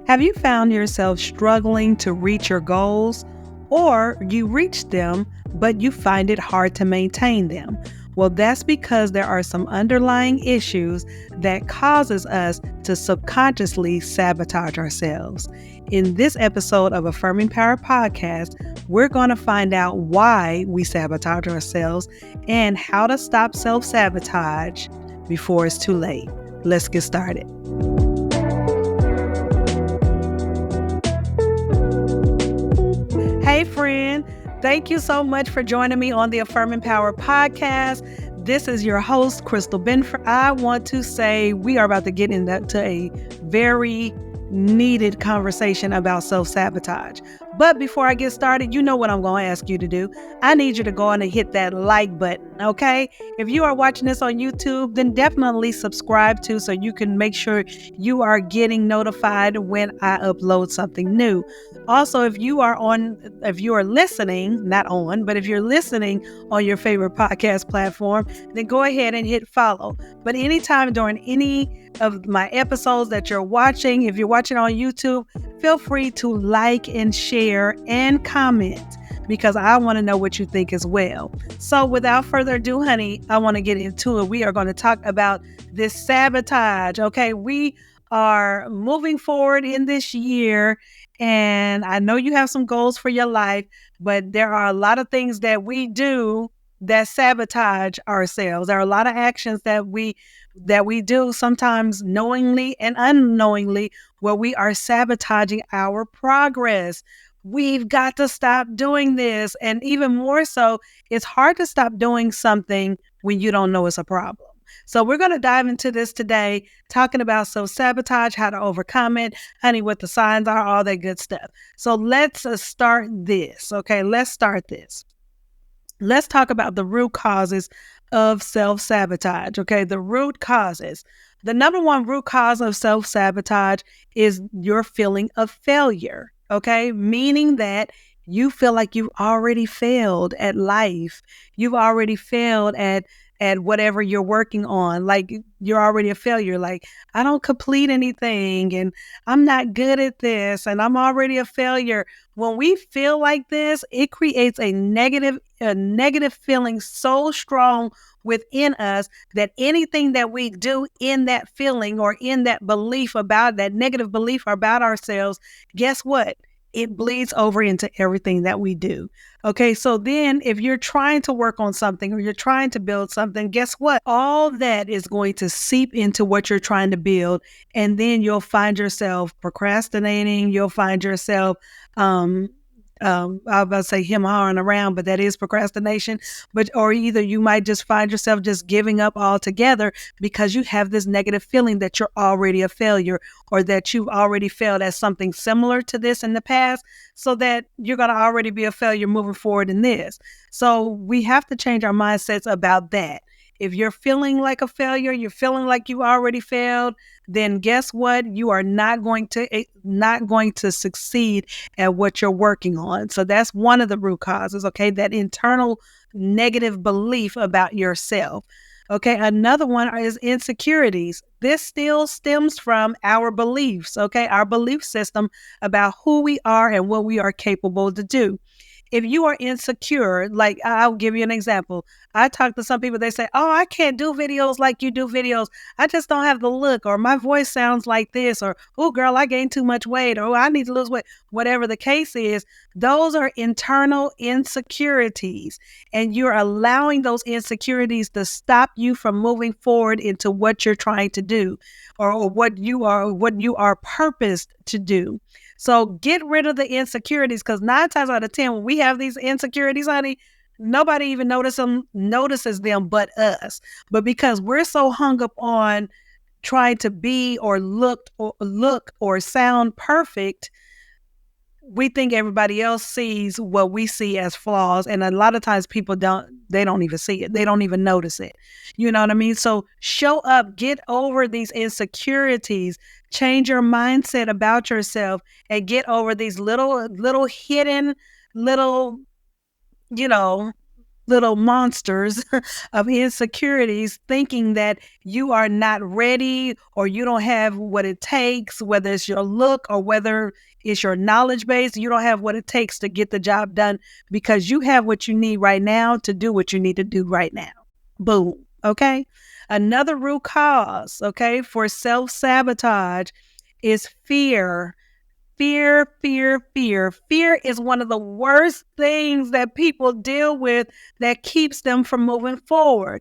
Have you found yourself struggling to reach your goals, or you reach them, but you find it hard to maintain them? Well, that's because there are some underlying issues that causes us to subconsciously sabotage ourselves. In this episode of Affirming Power podcast, we're going to find out why we sabotage ourselves and how to stop self-sabotage before it's too late. Let's get started. Hey friend, thank you so much for joining me on the Affirming Power podcast. This is your host, Christyl Benford. I want to say we are about to get into a very needed conversation about self-sabotage. But before I get started, you know what I'm going to ask you to do. I need you to go on and hit that like button, okay? If you are watching this on YouTube, then definitely subscribe to so you can make sure you are getting notified when I upload something new. Also, if you are listening, not on, but if you're listening on your favorite podcast platform, then go ahead and hit follow. But anytime during any of my episodes that you're watching, if you're watching on YouTube, feel free to like and share and comment because I want to know what you think as well. So without further ado, honey, I want to get into it. We are going to talk about this sabotage. Okay, we are moving forward in this year, and I know you have some goals for your life, but there are a lot of things that we do that sabotage ourselves. There are a lot of actions that we do, sometimes knowingly and unknowingly, where we are sabotaging our progress. We've got to stop doing this. And even more so, it's hard to stop doing something when you don't know it's a problem. So we're going to dive into this today, talking about self-sabotage, how to overcome it, honey, what the signs are, all that good stuff. So let's start this. Okay, let's start this. Let's talk about the root causes of self-sabotage. Okay, the root causes. The number one root cause of self-sabotage is your feeling of failure. Okay, meaning that you feel like you've already failed at life. You've already failed at whatever you're working on. Like you're already a failure. Like, I don't complete anything and I'm not good at this and I'm already a failure. When we feel like this, it creates a negative feeling so strong within us that anything that we do in that feeling or in that belief about that negative belief about ourselves, guess what? It bleeds over into everything that we do. Okay, so then if you're trying to work on something or you're trying to build something, guess what? All that is going to seep into what you're trying to build. And then you'll find yourself procrastinating. You'll find yourself, I was about to say him-hawing around, but that is procrastination. Or either you might just find yourself just giving up altogether because you have this negative feeling that you're already a failure or that you've already failed at something similar to this in the past, so that you're going to already be a failure moving forward in this. So we have to change our mindsets about that. If you're feeling like a failure, you're feeling like you already failed, then guess what? You are not going to succeed at what you're working on. So that's one of the root causes, okay? That internal negative belief about yourself. Okay, another one is insecurities. This still stems from our beliefs, okay? Our belief system about who we are and what we are capable to do. If you are insecure, like I'll give you an example. I talk to some people, they say, oh, I can't do videos like you do videos. I just don't have the look, or my voice sounds like this, or, oh, girl, I gained too much weight, or I need to lose weight. Whatever the case is, those are internal insecurities, and you're allowing those insecurities to stop you from moving forward into what you're trying to do, or what you are purposed to do. So get rid of the insecurities, because 9 times out of 10, when we have these insecurities, honey, nobody even notices them but us. But because we're so hung up on trying to be or look or sound perfect, we think everybody else sees what we see as flaws. And a lot of times people don't even see it. They don't even notice it. You know what I mean? So show up, get over these insecurities, change your mindset about yourself, and get over these little hidden, little, little monsters of insecurities, thinking that you are not ready or you don't have what it takes, whether it's your look or whether it's your knowledge base. You don't have what it takes to get the job done because you have what you need right now to do what you need to do right now. Boom. Okay. Another root cause, okay, for self-sabotage is fear. Fear, fear, fear. Fear is one of the worst things that people deal with that keeps them from moving forward.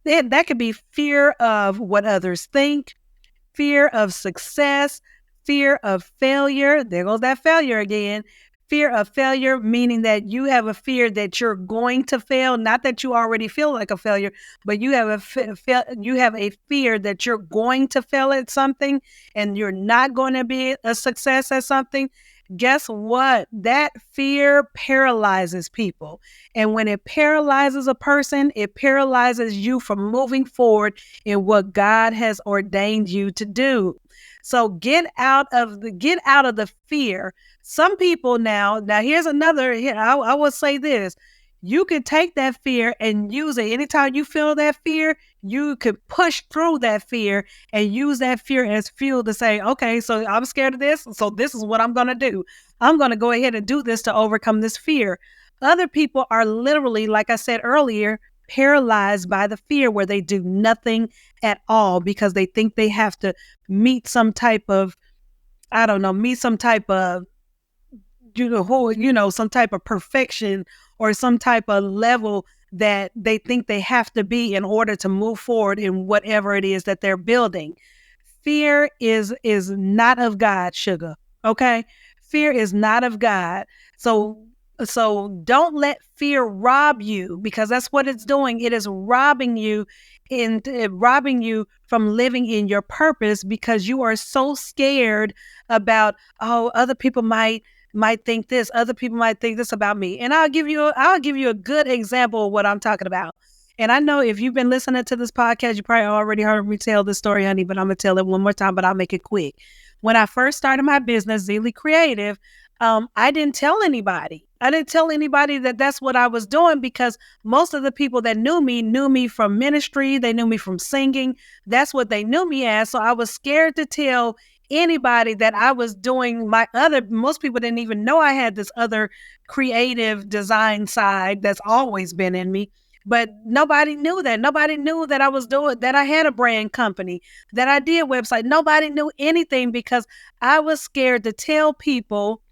That could be fear of what others think, fear of success, fear of failure. There goes that failure again. Fear of failure, meaning that you have a fear that you're going to fail, not that you already feel like a failure, but you have you have a fear that you're going to fail at something and you're not going to be a success at something. Guess what? That fear paralyzes people. And when it paralyzes a person, it paralyzes you from moving forward in what God has ordained you to do. So get out of the fear. Some people now here's another, I will say this. You could take that fear and use it. Anytime you feel that fear, you could push through that fear and use that fear as fuel to say, okay, so I'm scared of this. So this is what I'm going to do. I'm going to go ahead and do this to overcome this fear. Other people are literally, like I said earlier, paralyzed by the fear where they do nothing at all because they think they have to meet some type of, some type of perfection or some type of level that they think they have to be in order to move forward in whatever it is that they're building. Fear is not of God, sugar. Okay? Fear is not of God. So don't let fear rob you, because that's what it's doing. It is robbing you from living in your purpose because you are so scared about, other people might think this, other people might think this about me. And I'll give you a good example of what I'm talking about. And I know if you've been listening to this podcast, you probably already heard me tell this story, honey, but I'm going to tell it one more time, but I'll make it quick. When I first started my business, Zealy Creative, I didn't tell anybody. I didn't tell anybody that that's what I was doing because most of the people that knew me from ministry. They knew me from singing. That's what they knew me as. So I was scared to tell anybody that I was doing most people didn't even know I had this other creative design side that's always been in me. But nobody knew that. Nobody knew that I was doing, that I had a brand company, that I did website. Nobody knew anything because I was scared to tell people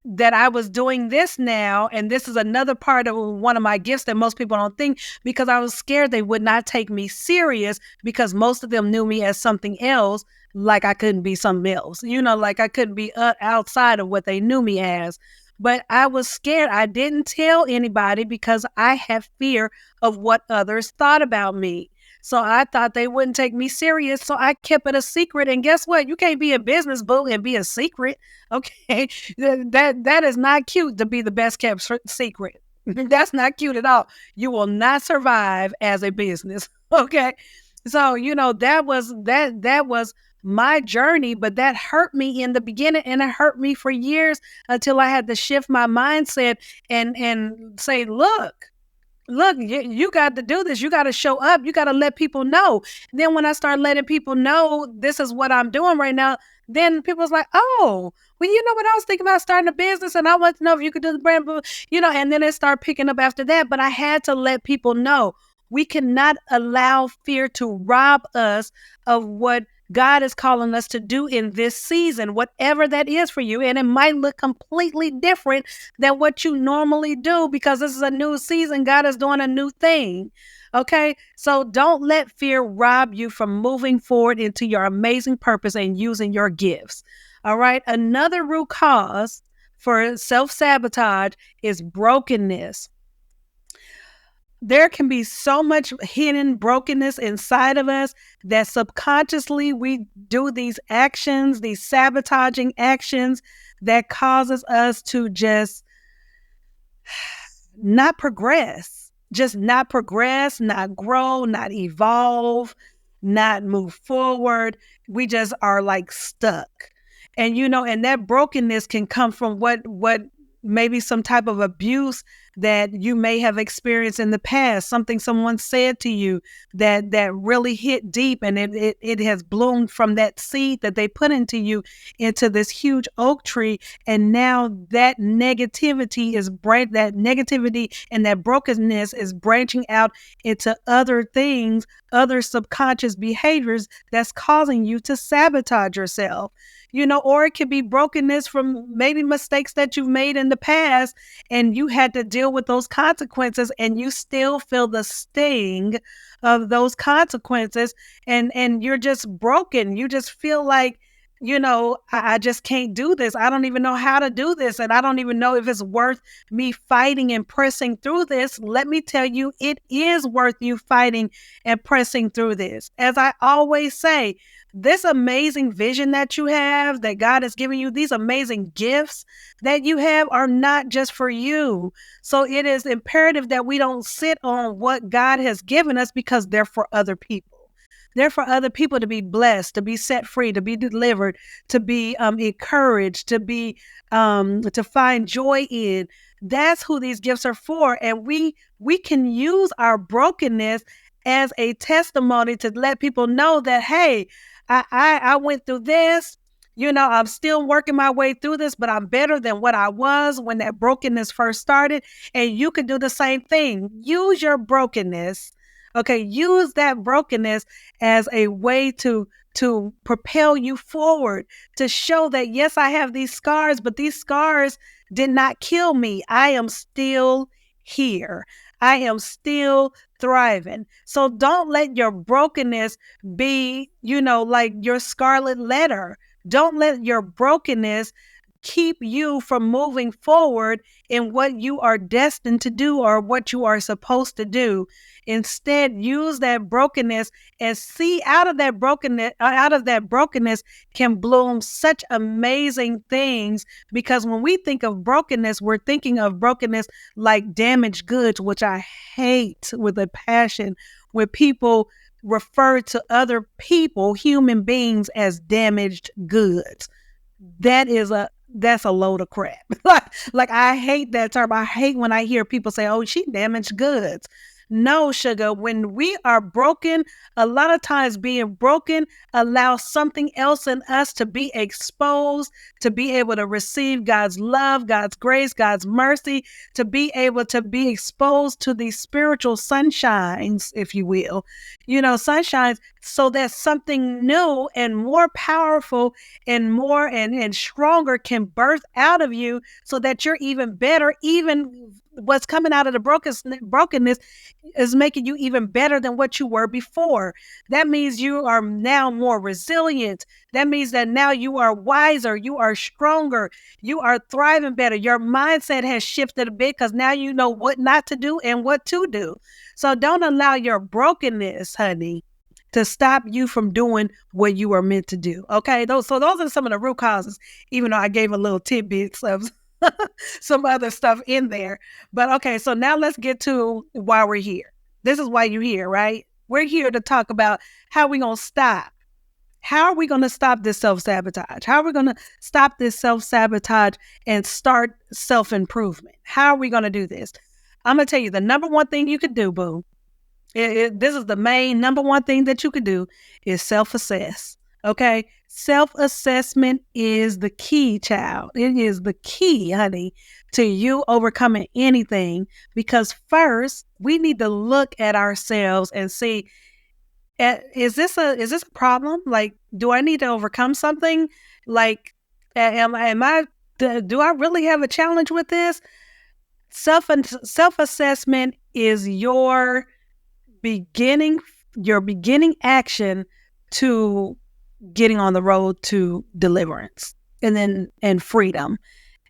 that I was doing this now. And this is another part of one of my gifts that most people don't think, because I was scared they would not take me serious because most of them knew me as something else, like I couldn't be something else, like I couldn't be outside of what they knew me as. But I was scared. I didn't tell anybody because I had fear of what others thought about me. So I thought they wouldn't take me serious. So I kept it a secret. And guess what? You can't be a business boo and be a secret. Okay. That is not cute to be the best kept secret. That's not cute at all. You will not survive as a business. Okay. So, that was my journey, but that hurt me in the beginning, and it hurt me for years until I had to shift my mindset and say, look, you got to do this. You got to show up. You got to let people know. Then when I start letting people know this is what I'm doing right now, then people's like, oh, well, you know what, I was thinking about starting a business and I want to know if you could do the brand, and then it started picking up after that. But I had to let people know we cannot allow fear to rob us of what God is calling us to do in this season, whatever that is for you. And it might look completely different than what you normally do because this is a new season. God is doing a new thing. Okay. So don't let fear rob you from moving forward into your amazing purpose and using your gifts. All right. Another root cause for self-sabotage is brokenness. There can be so much hidden brokenness inside of us that subconsciously we do these actions, these sabotaging actions that causes us to just not progress, not grow, not evolve, not move forward. We just are like stuck. And, and that brokenness can come from what maybe some type of abuse that you may have experienced in the past, something someone said to you that really hit deep, and it has bloomed from that seed that they put into you into this huge oak tree. And now that negativity and that brokenness is branching out into other things, other subconscious behaviors that's causing you to sabotage yourself. Or it could be brokenness from maybe mistakes that you've made in the past, and you had to deal with those consequences, and you still feel the sting of those consequences, and you're just broken. You just feel like, I just can't do this. I don't even know how to do this, and I don't even know if it's worth me fighting and pressing through this. Let me tell you, it is worth you fighting and pressing through this. As I always say, this amazing vision that you have, that God has given you, these amazing gifts that you have are not just for you. So it is imperative that we don't sit on what God has given us, because they're for other people. They're for other people to be blessed, to be set free, to be delivered, to be encouraged, to find joy in. That's who these gifts are for. And we can use our brokenness as a testimony to let people know that, hey, I went through this. I'm still working my way through this, but I'm better than what I was when that brokenness first started. And you can do the same thing. Use your brokenness. Okay, use that brokenness as a way to propel you forward, to show that, yes, I have these scars, but these scars did not kill me. I am still here. I am still thriving. So don't let your brokenness be, like your scarlet letter. Don't let your brokenness keep you from moving forward in what you are destined to do or what you are supposed to do. Instead, use that brokenness and see out of that brokenness can bloom such amazing things. Because when we think of brokenness, we're thinking of brokenness like damaged goods, which I hate with a passion, where people refer to other people, human beings, as damaged goods. That's a load of crap. like I hate that term. I hate when I hear people say, "Oh, she damaged goods." No, sugar. When we are broken, a lot of times being broken allows something else in us to be exposed, to be able to receive God's love, God's grace, God's mercy, to be able to be exposed to these spiritual sunshines, if you will, sunshines, so that something new and more powerful and more and stronger can birth out of you, so that you're even better. Even what's coming out of the brokenness is making you even better than what you were before. That means you are now more resilient. That means that now you are wiser, you are stronger, you are thriving better. Your mindset has shifted a bit, because now you know what not to do and what to do. So don't allow your brokenness, honey, to stop you from doing what you are meant to do. Okay, those are some of the root causes, even though I gave a little tidbits of some other stuff in there. But okay, so now let's get to why we're here. This is why you're here, right? We're here to talk about how we're going to stop. How are we going to stop this self-sabotage? How are we going to stop this self-sabotage and start self-improvement? How are we going to do this? I'm going to tell you the number one thing you could do, boo. This is the main number one thing that you could do is self-assess. Okay? Self-assessment is the key, child. It is the key, honey, to you overcoming anything. Because first, we need to look at ourselves and see, is this a problem? Like, do I need to overcome something? Like, do I really have a challenge with this? Self-assessment is your beginning action to getting on the road to deliverance and freedom,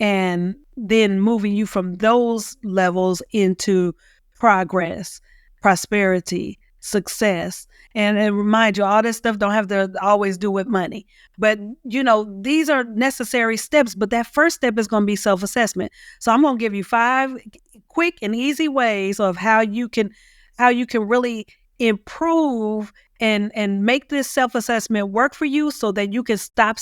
and then moving you from those levels into progress, prosperity, success. And remind you, all this stuff don't have to always do with money, but these are necessary steps. But that first step is going to be self-assessment. So I'm going to give you 5 quick and easy ways of how you can really improve and make this self-assessment work for you, so that you can stop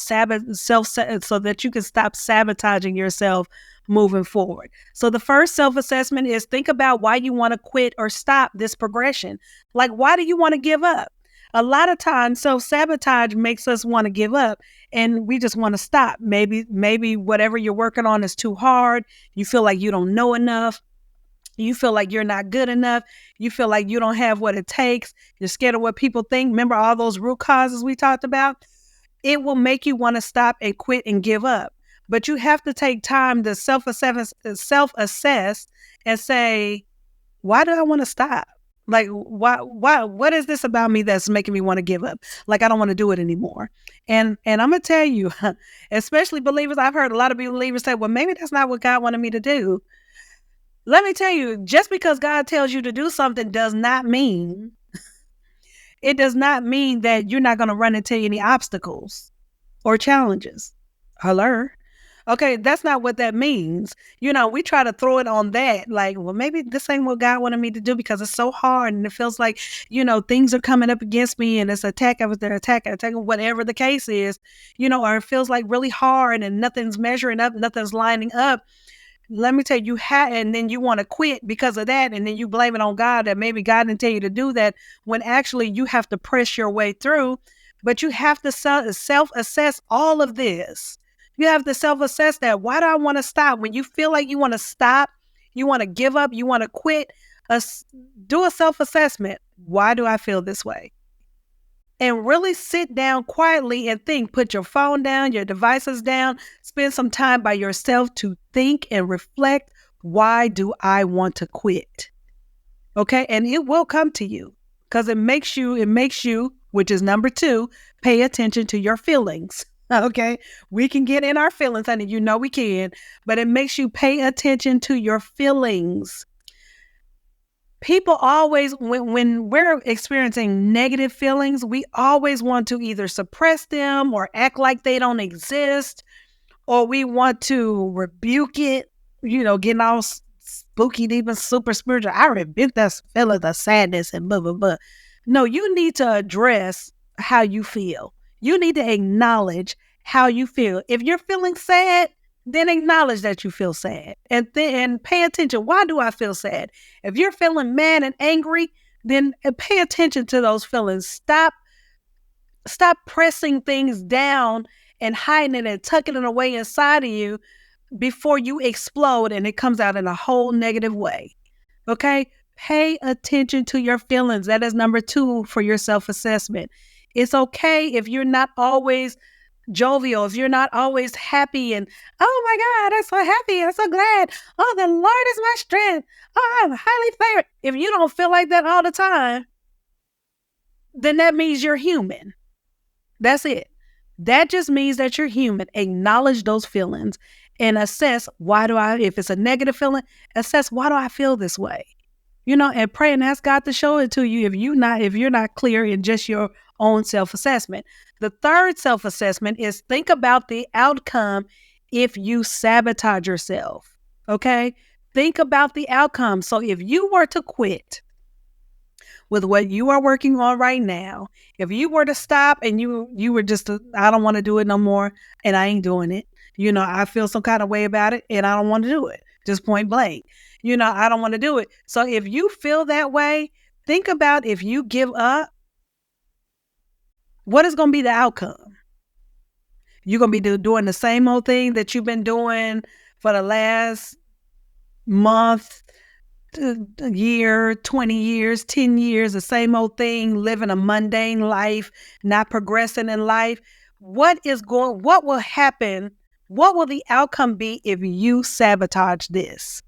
sabotaging yourself moving forward. So the first self-assessment is think about why you want to quit or stop this progression. Like, why do you want to give up? A lot of times self-sabotage makes us want to give up and we just want to stop. Maybe whatever you're working on is too hard. You feel like you don't know enough. You feel like you're not good enough. You feel like you don't have what it takes. You're scared of what people think. Remember all those root causes we talked about? It will make you want to stop and quit and give up. But you have to take time to self-assess and say, why do I want to stop? Like, what is this about me that's making me want to give up? Like, I don't want to do it anymore. And I'm going to tell you, especially believers, I've heard a lot of believers say, well, maybe that's not what God wanted me to do. Let me tell you, just because God tells you to do something it does not mean that you're not going to run into any obstacles or challenges. Hello? Okay, that's not what that means. We try to throw it on that. Like, well, maybe this ain't what God wanted me to do because it's so hard and it feels like, things are coming up against me and it's attack after attack, whatever the case is, or it feels like really hard and nothing's measuring up, nothing's lining up. Let me tell you, and then you want to quit because of that, and then you blame it on God that maybe God didn't tell you to do that, when actually you have to press your way through. But you have to self-assess all of this. You have to self-assess that. Why do I want to stop? When you feel like you want to stop, you want to give up, you want to quit, do a self-assessment. Why do I feel this way? And really sit down quietly and think. Put your phone down, your devices down, spend some time by yourself to think and reflect. Why do I want to quit? Okay. And it will come to you because it makes you, which is number 2, pay attention to your feelings. Okay. We can get in our feelings, honey. We can, but it makes you pay attention to your feelings. People always, when we're experiencing negative feelings, we always want to either suppress them or act like they don't exist, or we want to rebuke it, getting all spooky, even super spiritual. I rebuke that feeling of sadness and blah, blah, blah. No, you need to address how you feel. You need to acknowledge how you feel. If you're feeling sad, then acknowledge that you feel sad and pay attention. Why do I feel sad? If you're feeling mad and angry, then pay attention to those feelings. Stop pressing things down and hiding it and tucking it away inside of you before you explode and it comes out in a whole negative way. Okay? Pay attention to your feelings. That is number 2 for your self-assessment. It's okay if you're not always jovial, if you're not always happy and, oh my God, I'm so happy, I'm so glad, oh, the Lord is my strength, oh, I'm highly favored. If you don't feel like that all the time, then that means you're human. That's it. That just means that you're human. Acknowledge those feelings and assess, if it's a negative feeling, assess, why do I feel this way? And pray and ask God to show it to you if you're not clear in just your own self-assessment. The third self-assessment is think about the outcome if you sabotage yourself. Okay? Think about the outcome. So if you were to quit with what you are working on right now, if you were to stop and you were just, I don't want to do it no more and I ain't doing it. I feel some kind of way about it and I don't want to do it. Just point blank. I don't want to do it. So if you feel that way, think about if you give up, what is going to be the outcome? You're going to be doing the same old thing that you've been doing for the last month, year, 20 years, 10 years, the same old thing, living a mundane life, not progressing in life. What will happen? What will the outcome be if you sabotage this?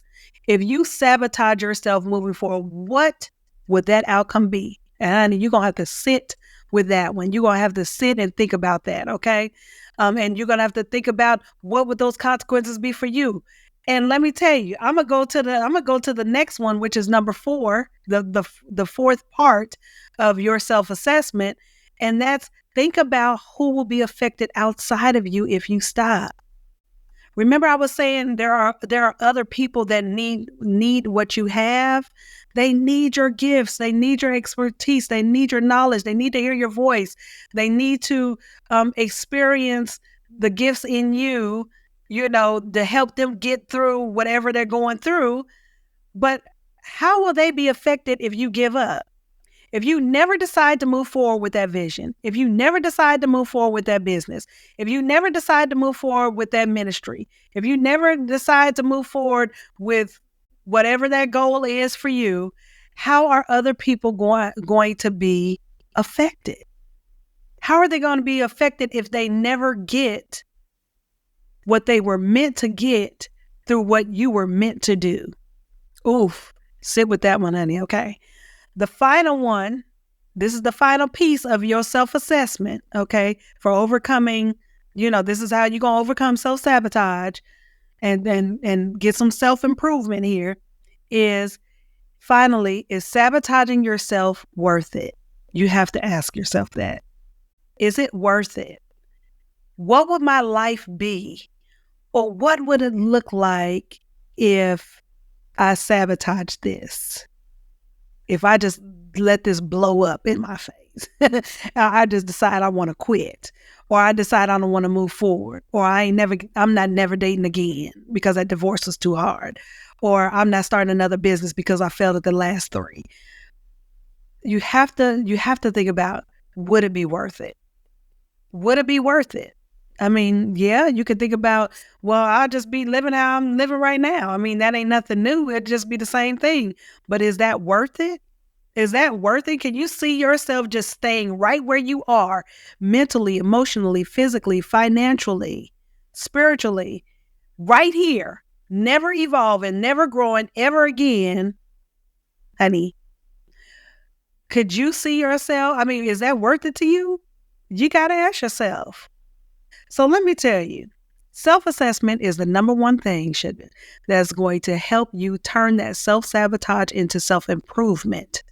If you sabotage yourself moving forward, what would that outcome be? And you're going to have to sit with that one. You're going to have to sit and think about that, okay? And you're going to have to think about what would those consequences be for you. And let me tell you, I'm gonna go to the next one, which is number 4, the fourth part of your self-assessment, and that's think about who will be affected outside of you if you stop. Remember, I was saying there are other people that need what you have. They need your gifts. They need your expertise. They need your knowledge. They need to hear your voice. They need to experience the gifts in you, to help them get through whatever they're going through. But how will they be affected if you give up? If you never decide to move forward with that vision, if you never decide to move forward with that business, if you never decide to move forward with that ministry, if you never decide to move forward with whatever that goal is for you, how are other people going to be affected? How are they going to be affected if they never get what they were meant to get through what you were meant to do? Oof, sit with that one, honey, okay? The final one, this is the final piece of your self-assessment, okay, for overcoming, this is how you're going to overcome self-sabotage and get some self-improvement here, is sabotaging yourself worth it? You have to ask yourself that. Is it worth it? What would my life be? Or what would it look like if I sabotage this? If I just let this blow up in my face, I just decide I want to quit, or I decide I don't want to move forward, or I'm not never dating again because that divorce was too hard, or I'm not starting another business because I failed at the last 3. You have to think about, would it be worth it? Would it be worth it? I mean, yeah, you could think about, well, I'll just be living how I'm living right now. I mean, that ain't nothing new. It'd just be the same thing. But is that worth it? Is that worth it? Can you see yourself just staying right where you are, mentally, emotionally, physically, financially, spiritually, right here, never evolving, never growing ever again? Honey, could you see yourself? I mean, is that worth it to you? You got to ask yourself. So let me tell you, self-assessment is the number one thing that's going to help you turn that self-sabotage into self-improvement.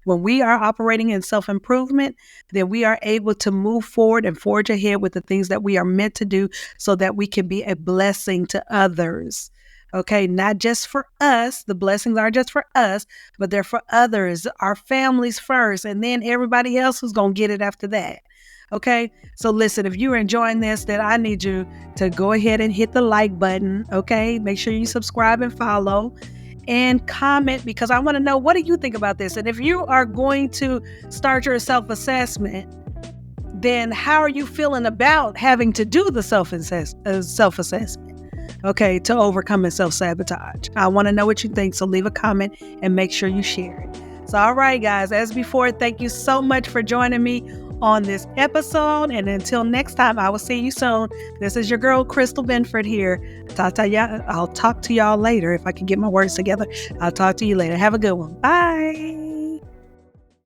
When we are operating in self-improvement, then we are able to move forward and forge ahead with the things that we are meant to do so that we can be a blessing to others. Okay, not just for us. The blessings aren't just for us, but they're for others, our families first, and then everybody else who's going to get it after that. Okay, so listen, if you're enjoying this, then I need you to go ahead and hit the like button. Okay, make sure you subscribe and follow and comment, because I want to know, what do you think about this? And if you are going to start your self-assessment, then how are you feeling about having to do the self-assessment, okay, to overcome self-sabotage? I want to know what you think, so leave a comment and make sure you share it. So, all right, guys, as before, thank you so much for joining me on this episode. And until next time, I will see you soon. This is your girl, Christyl Benford here. I'll talk to y'all later. If I can get my words together, I'll talk to you later. Have a good one. Bye.